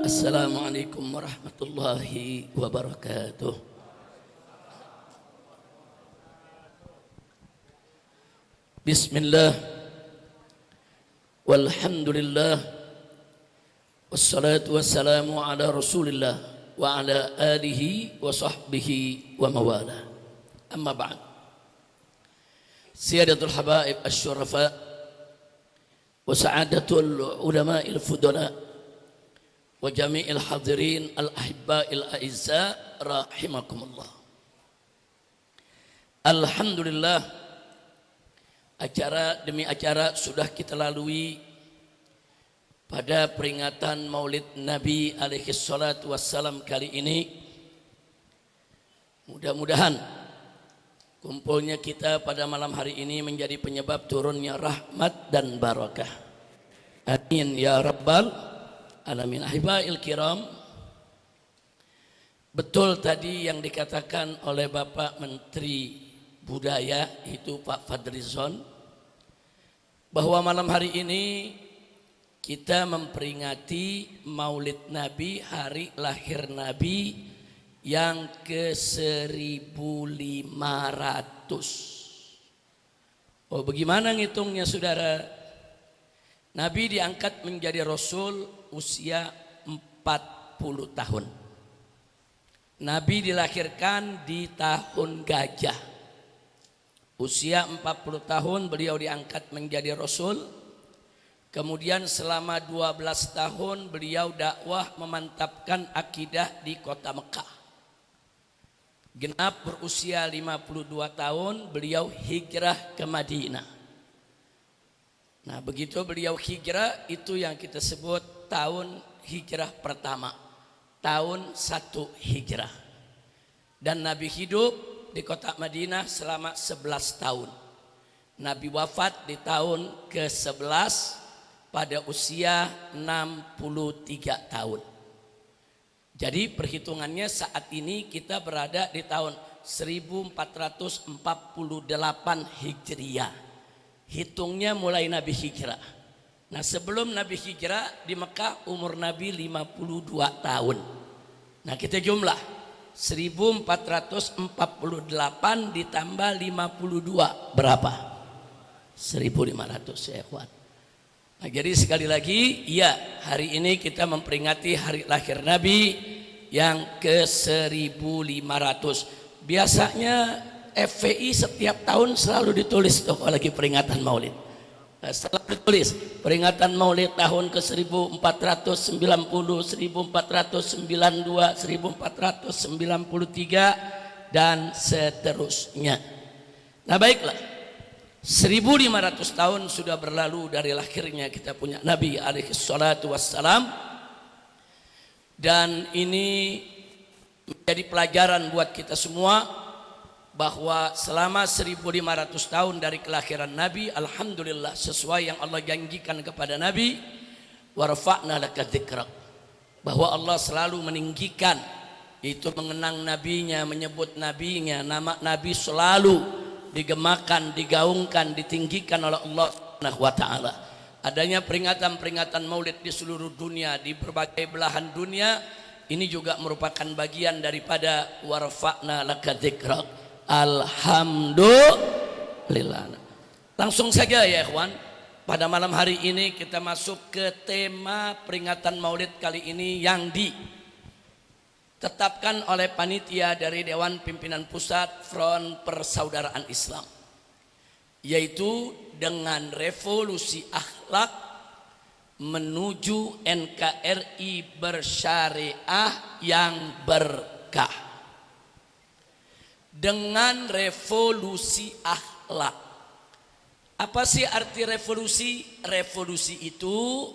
Assalamualaikum warahmatullahi wabarakatuh. Bismillah, walhamdulillah, wassalatu wassalamu ala rasulillah wa ala alihi wa sahbihi wa mawala. Amma ba'd. Siyadatul habaib asy-syurafa wa sa'adatul ulama'il fudala wa jami'il hadirin al-ahibba'il a'izza rahimakumullah. Alhamdulillah, acara demi acara sudah kita lalui pada peringatan Maulid Nabi alaihi salatu wassalam kali ini. Mudah-mudahan kumpulnya kita pada malam hari ini menjadi penyebab turunnya rahmat dan barakah. Amin ya rabbal alamin. Ahibail kiram, betul tadi yang dikatakan oleh Bapak Menteri Budaya itu Pak Fadlizon, bahwa malam hari ini kita memperingati Maulid Nabi, hari lahir Nabi yang ke-1500. Oh, bagaimana ngitungnya saudara? Nabi diangkat menjadi Rasul usia 40 tahun. Nabi dilahirkan di tahun gajah. Usia 40 tahun beliau diangkat menjadi Rasul. Kemudian selama 12 tahun beliau dakwah memantapkan akidah di kota Mekah. Genap berusia 52 tahun beliau hijrah ke Madinah. Nah, begitu beliau hijrah, itu yang kita sebut tahun hijrah pertama, tahun 1 hijrah. Dan Nabi hidup di kota Madinah selama 11 tahun. Nabi wafat di tahun ke-11 pada usia 63 tahun. Jadi perhitungannya saat ini kita berada di tahun 1448 Hijriah. Hitungnya mulai Nabi hijrah. Nah, sebelum Nabi hijrah di Mekah umur Nabi 52 tahun. Nah, kita jumlah 1448 ditambah 52 berapa? 1500 ya ikhwan. Nah, jadi sekali lagi, ya, hari ini kita memperingati hari lahir Nabi yang ke-1500. Biasanya FPI setiap tahun selalu ditulis tuh kalau lagi peringatan Maulid. Nah, selalu ditulis peringatan Maulid tahun ke-1490, 1492, 1493 dan seterusnya. Nah, baiklah. 1500 tahun sudah berlalu dari lahirnya kita punya Nabi alaihi salatu wassalam. Dan ini menjadi pelajaran buat kita semua bahwa selama 1500 tahun dari kelahiran Nabi, alhamdulillah sesuai yang Allah janjikan kepada Nabi, warfa'na laka dzikrak, bahwa Allah selalu meninggikan, itu mengenang nabinya, menyebut nabinya, nama Nabi selalu digemakan, digaungkan, ditinggikan oleh Allah Subhanahu wa taala. Adanya peringatan-peringatan Maulid di seluruh dunia, di berbagai belahan dunia, ini juga merupakan bagian daripada warfa'na laka dzikrak. Alhamdulillah. Langsung saja ya ikhwan, pada malam hari ini kita masuk ke tema peringatan Maulid kali ini yang ditetapkan oleh panitia dari Dewan Pimpinan Pusat Front Persaudaraan Islam, yaitu dengan revolusi akhlak menuju NKRI bersyariah yang berkah. Dengan revolusi akhlak. Apa sih arti revolusi? Revolusi itu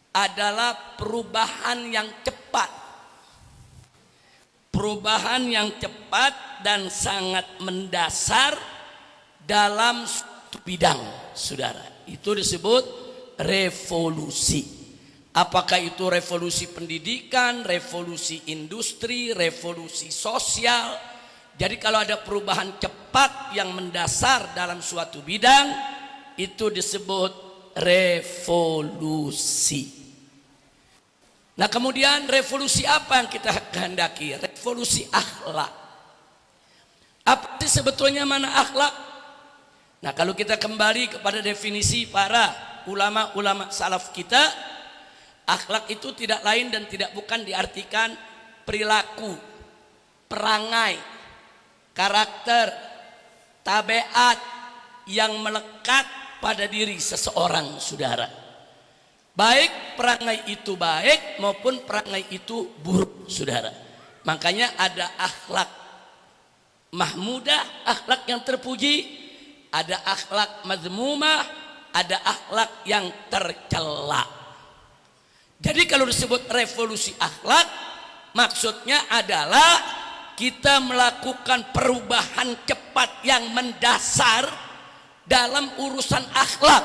adalah perubahan yang cepat. Perubahan yang cepat dan sangat mendasar dalam suatu bidang, saudara. Itu disebut revolusi. Apakah itu revolusi pendidikan, revolusi industri, revolusi sosial? Jadi kalau ada perubahan cepat yang mendasar dalam suatu bidang, itu disebut revolusi. Nah kemudian revolusi apa yang kita kehendaki? Revolusi akhlak. Apa sih sebetulnya mana akhlak? Nah kalau kita kembali kepada definisi para ulama-ulama salaf kita, akhlak itu tidak lain dan tidak bukan diartikan perilaku, perangai, karakter, tabiat yang melekat pada diri seseorang, saudara. Baik perangai itu baik maupun perangai itu buruk, saudara. Makanya ada akhlak mahmudah, akhlak yang terpuji, ada akhlak mazmumah, ada akhlak yang tercela. Jadi kalau disebut revolusi akhlak, maksudnya adalah kita melakukan perubahan cepat yang mendasar dalam urusan akhlak.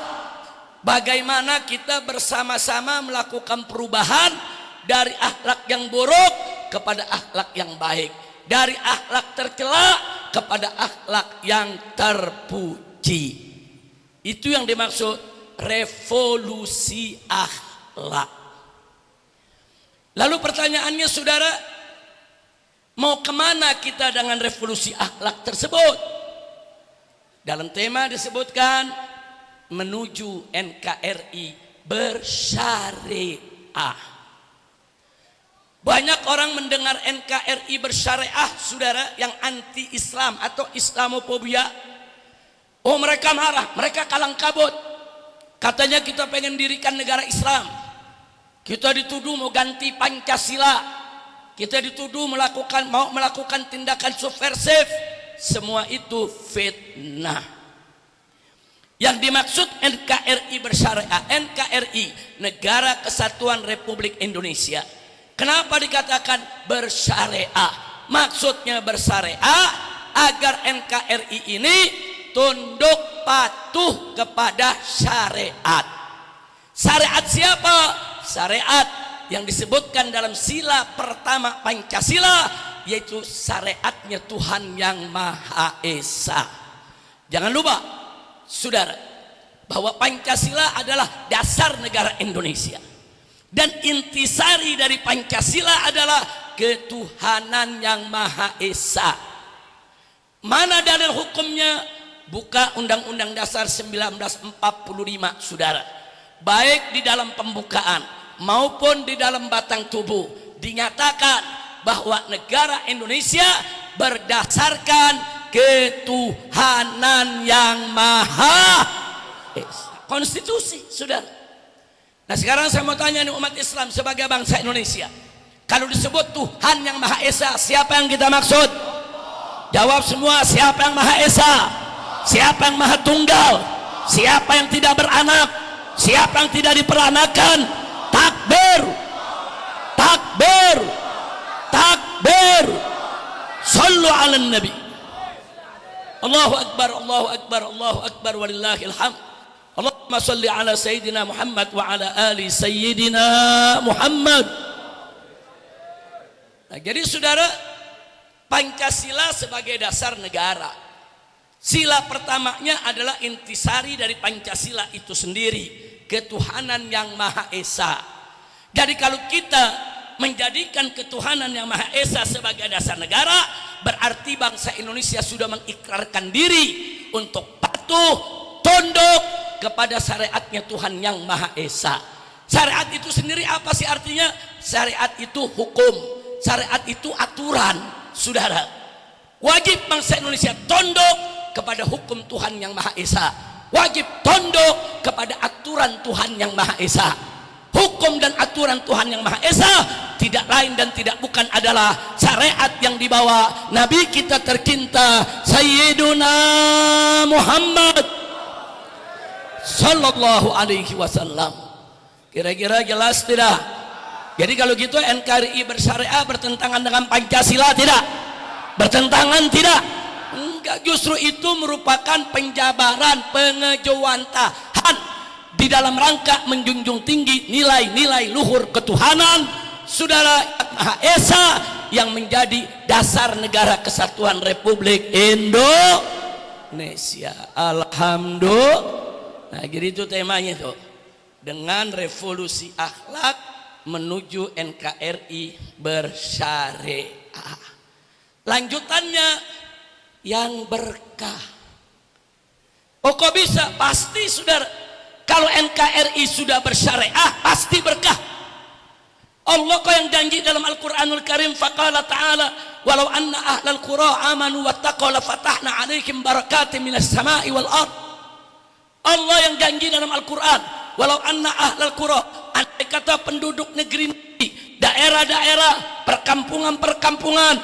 Bagaimana kita bersama-sama melakukan perubahan dari akhlak yang buruk kepada akhlak yang baik, dari akhlak tercela kepada akhlak yang terpuji. Itu yang dimaksud revolusi akhlak. Lalu pertanyaannya, saudara, mau kemana kita dengan revolusi akhlak tersebut? Dalam tema disebutkan menuju NKRI bersyariah. Banyak orang mendengar NKRI bersyariah, saudara, yang anti Islam atau Islamofobia. Oh, mereka marah, mereka kalang kabut. Katanya kita pengen dirikan negara Islam. Kita dituduh mau ganti Pancasila. Kita dituduh mau melakukan tindakan subversif. Semua itu fitnah. Yang dimaksud NKRI bersyariah, NKRI, Negara Kesatuan Republik Indonesia. Kenapa dikatakan bersyariah? Maksudnya bersyariah agar NKRI ini tunduk patuh kepada syariat. Syariat siapa? Syariat yang disebutkan dalam sila pertama Pancasila, yaitu syariatnya Tuhan yang Maha Esa. Jangan lupa, saudara, bahwa Pancasila adalah dasar negara Indonesia, dan intisari dari Pancasila adalah ketuhanan yang Maha Esa. Mana dalil hukumnya? Buka Undang-Undang Dasar 1945, saudara. Baik di dalam pembukaan maupun di dalam batang tubuh dinyatakan bahwa negara Indonesia berdasarkan ketuhanan yang Maha Esa. Konstitusi, saudara. Nah sekarang saya mau tanya nih umat Islam sebagai bangsa Indonesia, kalau disebut Tuhan yang Maha Esa, siapa yang kita maksud? Jawab semua, siapa yang Maha Esa? Siapa yang Maha Tunggal? Siapa yang tidak beranak? Siapa yang tidak diperanakan? Takbir, takbir, takbir. Sallu ala Nabi. Allahu Akbar, Allahu Akbar, Allahu Akbar, walillahil hamd. Allahumma salli ala Sayyidina Muhammad wa ala ali Sayyidina Muhammad. Nah, jadi saudara, Pancasila sebagai dasar negara. Sila pertamanya adalah intisari dari Pancasila itu sendiri, ketuhanan yang Maha Esa. Jadi kalau kita menjadikan ketuhanan yang Maha Esa sebagai dasar negara, berarti bangsa Indonesia sudah mengikrarkan diri untuk patuh, tunduk kepada syariatnya Tuhan yang Maha Esa. Syariat itu sendiri apa sih artinya? Syariat itu hukum, syariat itu aturan, saudara. Wajib bangsa Indonesia tunduk kepada hukum Tuhan yang Maha Esa. Wajib tunduk kepada aturan Tuhan yang Maha Esa. Hukum dan aturan Tuhan yang Maha Esa tidak lain dan tidak bukan adalah syariat yang dibawa Nabi kita tercinta Sayyiduna Muhammad Sallallahu Alaihi Wasallam. Kira-kira jelas tidak? Jadi kalau gitu NKRI bersyariah bertentangan dengan Pancasila tidak? Bertentangan tidak? Enggak, justru itu merupakan penjabaran, pengejawantahan di dalam rangka menjunjung tinggi nilai-nilai luhur ketuhanan saudara Maha Esa yang menjadi dasar negara kesatuan Republik Indonesia. Alhamdulillah. Nah, jadi itu temanya tuh. Dengan revolusi akhlak menuju NKRI bersyariah. Lanjutannya yang berkah. Oh kok bisa? Pasti saudara. Kalau NKRI sudah bersyariah pasti berkah. Allah kok yang janji dalam Al-Quranul Karim, faqala ta'ala walau anna ahlal qura amanu wattaqaw la fatahna 'alaihim barakatin minas sama'i wal ard. Allah yang janji dalam Al-Quran, walau anna ahlal qura, andai kata penduduk negeri, daerah-daerah, perkampungan-perkampungan,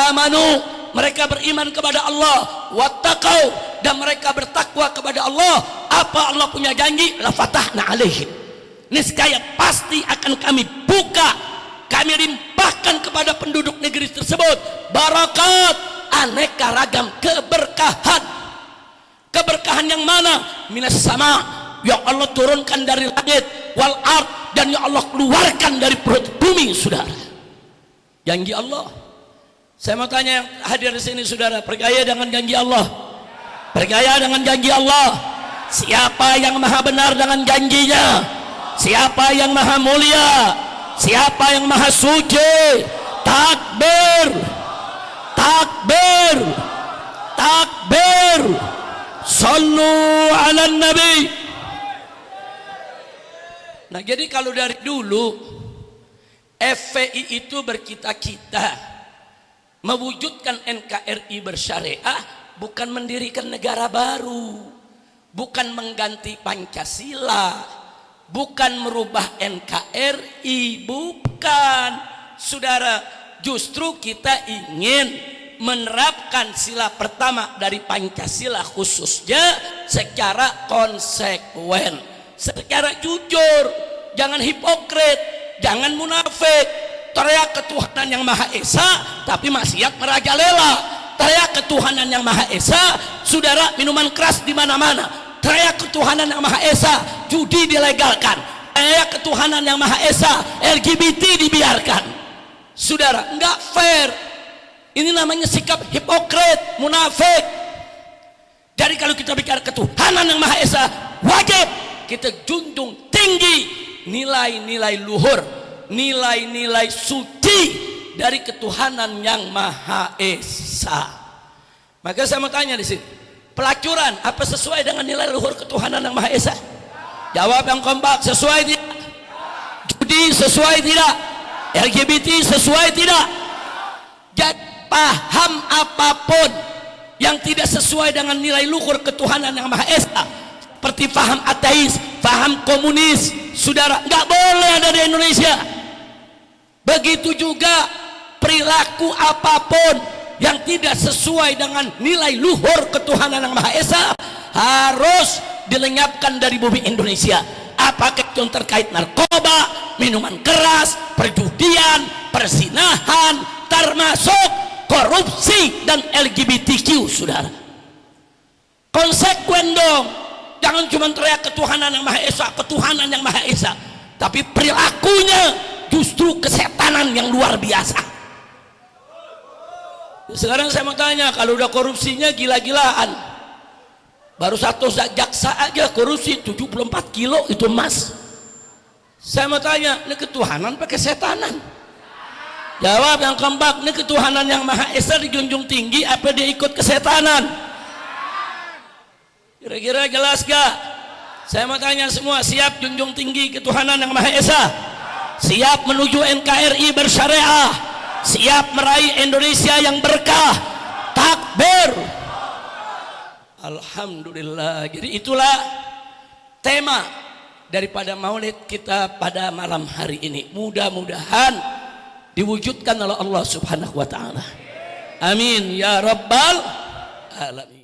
amanu, mereka beriman kepada Allah, wattaqaw, dan mereka bertakwa kepada Allah, apa Allah punya janji? La fatahna 'alaihim, niscaya pasti akan kami buka, kami limpahkan kepada penduduk negeri tersebut barakat, aneka ragam keberkahan. Keberkahan yang mana? Minas sama, yang Allah turunkan dari langit, wal ard, dan yang Allah keluarkan dari perut bumi, saudara. Janji Allah. Saya mau tanya yang hadir di sini, saudara, percaya dengan janji Allah? Percaya dengan janji Allah? Siapa yang maha benar dengan janjinya? Siapa yang maha mulia? Siapa yang maha suci? Takbir, takbir, takbir. Sallu ala nabi. Nah, jadi kalau dari dulu FPI itu bercita-cita mewujudkan NKRI bersyariah, bukan mendirikan negara baru, bukan mengganti Pancasila, bukan merubah NKRI, bukan, saudara. Justru kita ingin menerapkan sila pertama dari Pancasila khususnya secara konsekuen, secara jujur, jangan hipokrit, jangan munafik. Teriak ketuhanan yang Maha Esa tapi maksiat merajalela. Teriak ketuhanan yang Maha Esa, saudara, minuman keras di mana-mana. Teriak ketuhanan yang Maha Esa, judi dilegalkan. Teriak ketuhanan yang Maha Esa, LGBT dibiarkan. Saudara, enggak fair. Ini namanya sikap hipokrit, munafik. Jadi kalau kita bicara ketuhanan yang Maha Esa, wajib kita junjung tinggi nilai-nilai luhur, nilai-nilai suci dari ketuhanan yang Maha Esa. Maka saya mau tanya di sini, pelacuran apa sesuai dengan nilai luhur ketuhanan yang Maha Esa? Jawab yang kompak, sesuai tidak? Judi sesuai tidak? LGBT sesuai tidak? Jadi paham apapun yang tidak sesuai dengan nilai luhur ketuhanan yang Maha Esa, seperti paham ateis, paham komunis, saudara, nggak boleh ada di Indonesia. Begitu juga perilaku apapun yang tidak sesuai dengan nilai luhur ketuhanan yang Maha Esa harus dilenyapkan dari bumi Indonesia. Apakah itu yang terkait narkoba, minuman keras, perjudian, persinahan, termasuk korupsi dan LGBTQ, saudara. Konsekuen dong. Jangan cuma teriak ketuhanan yang Maha Esa, ketuhanan yang Maha Esa, tapi perilakunya justru kesetanan yang luar biasa. Sekarang saya mau tanya, kalau udah korupsinya gila-gilaan, baru satu jaksa aja korupsi 74 kilo itu emas. Saya mau tanya, ini ketuhanan pakai setanan? Jawab yang kompak, ini ketuhanan yang Maha Esa dijunjung tinggi apa dia ikut kesetanan? Kira-kira jelas gak? Saya mau tanya semua, siap junjung tinggi ketuhanan yang Maha Esa? Siap menuju NKRI bersyariah? Siap meraih Indonesia yang berkah? Takbir! Alhamdulillah. Jadi itulah tema daripada maulid kita pada malam hari ini. Mudah-mudahan diwujudkan oleh Allah Subhanahu wa taala. Amin ya rabbal alamin.